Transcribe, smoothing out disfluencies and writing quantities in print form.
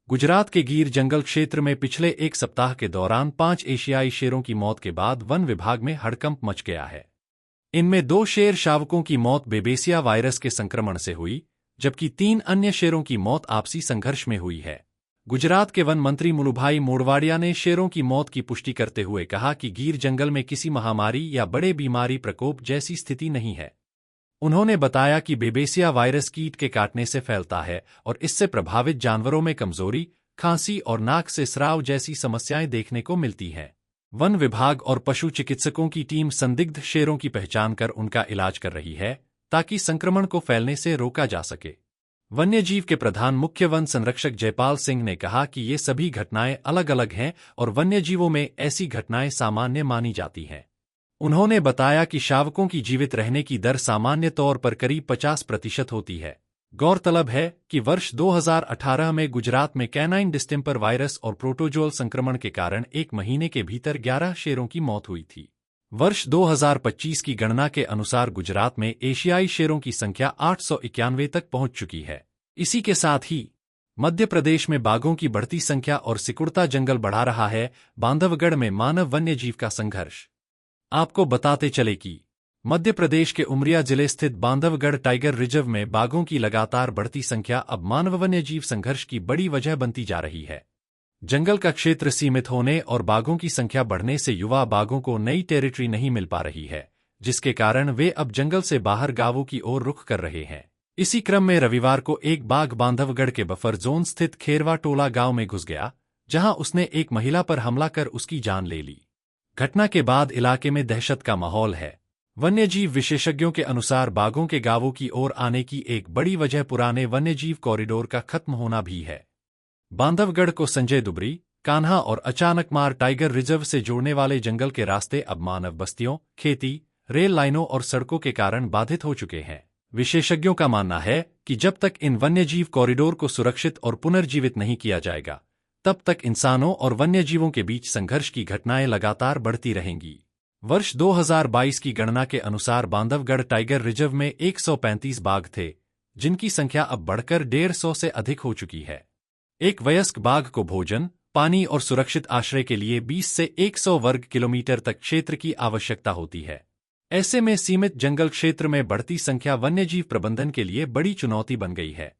गुजरात के गिर जंगल क्षेत्र में पिछले एक सप्ताह के दौरान 5 एशियाई शेरों की मौत के बाद वन विभाग में हड़कंप मच गया है। इनमें 2 शेर शावकों की मौत बेबेसिया वायरस के संक्रमण से हुई, जबकि 3 अन्य शेरों की मौत आपसी संघर्ष में हुई है। गुजरात के वन मंत्री मुलुभाई मोडवाडिया ने शेरों की मौत की पुष्टि करते हुए कहा कि गिर जंगल में किसी महामारी या बड़े बीमारी प्रकोप जैसी स्थिति नहीं है। उन्होंने बताया कि बेबेसिया वायरस कीट के काटने से फैलता है और इससे प्रभावित जानवरों में कमजोरी, खांसी और नाक से स्राव जैसी समस्याएं देखने को मिलती हैं। वन विभाग और पशु चिकित्सकों की टीम संदिग्ध शेरों की पहचान कर उनका इलाज कर रही है, ताकि संक्रमण को फैलने से रोका जा सके। वन्यजीव के प्रधान मुख्य वन संरक्षक जयपाल सिंह ने कहा कि ये सभी घटनाएं अलग अलग हैं और वन्यजीवों में ऐसी घटनाएं सामान्य मानी जाती हैं। उन्होंने बताया कि शावकों की जीवित रहने की दर सामान्य तौर पर करीब 50% होती है। गौरतलब है कि वर्ष 2018 में गुजरात में कैनाइन डिस्टेंपर वायरस और प्रोटोजोल संक्रमण के कारण 1 महीने के भीतर 11 शेरों की मौत हुई थी। वर्ष 2025 की गणना के अनुसार गुजरात में एशियाई शेरों की संख्या 891 तक पहुंच चुकी है। इसी के साथ ही मध्य प्रदेश में बाघों की बढ़ती संख्या और सिकुड़ता जंगल बढ़ा रहा है बांधवगढ़ में मानव वन्यजीव का संघर्ष। आपको बताते चले कि मध्य प्रदेश के उमरिया जिले स्थित बांधवगढ़ टाइगर रिजर्व में बाघों की लगातार बढ़ती संख्या अब मानव वन्यजीव संघर्ष की बड़ी वजह बनती जा रही है। जंगल का क्षेत्र सीमित होने और बाघों की संख्या बढ़ने से युवा बाघों को नई टेरिटरी नहीं मिल पा रही है, जिसके कारण वे अब जंगल से बाहर गांवों की ओर रुख कर रहे हैं। इसी क्रम में रविवार को एक बाघ बांधवगढ़ के बफर जोन स्थित खेरवा टोला गांव में घुस गया, जहां उसने एक महिला पर हमला कर उसकी जान ले ली। घटना के बाद इलाके में दहशत का माहौल है। वन्यजीव विशेषज्ञों के अनुसार बाघों के गांवों की ओर आने की एक बड़ी वजह पुराने वन्यजीव कॉरिडोर का खत्म होना भी है। बांधवगढ़ को संजय दुबरी, कान्हा और अचानकमार टाइगर रिजर्व से जोड़ने वाले जंगल के रास्ते अब मानव बस्तियों, खेती, रेल लाइनों और सड़कों के कारण बाधित हो चुके हैं। विशेषज्ञों का मानना है कि जब तक इन वन्यजीव कॉरिडोर को सुरक्षित और पुनर्जीवित नहीं किया जाएगा, तब तक इंसानों और वन्यजीवों के बीच संघर्ष की घटनाएं लगातार बढ़ती रहेंगी। वर्ष 2022 की गणना के अनुसार बांधवगढ़ टाइगर रिजर्व में 135 बाघ थे, जिनकी संख्या अब बढ़कर 150 से अधिक हो चुकी है। एक वयस्क बाघ को भोजन, पानी और सुरक्षित आश्रय के लिए 20 से 100 वर्ग किलोमीटर तक क्षेत्र की आवश्यकता होती है। ऐसे में सीमित जंगल क्षेत्र में बढ़ती संख्या वन्यजीव प्रबंधन के लिए बड़ी चुनौती बन गई है।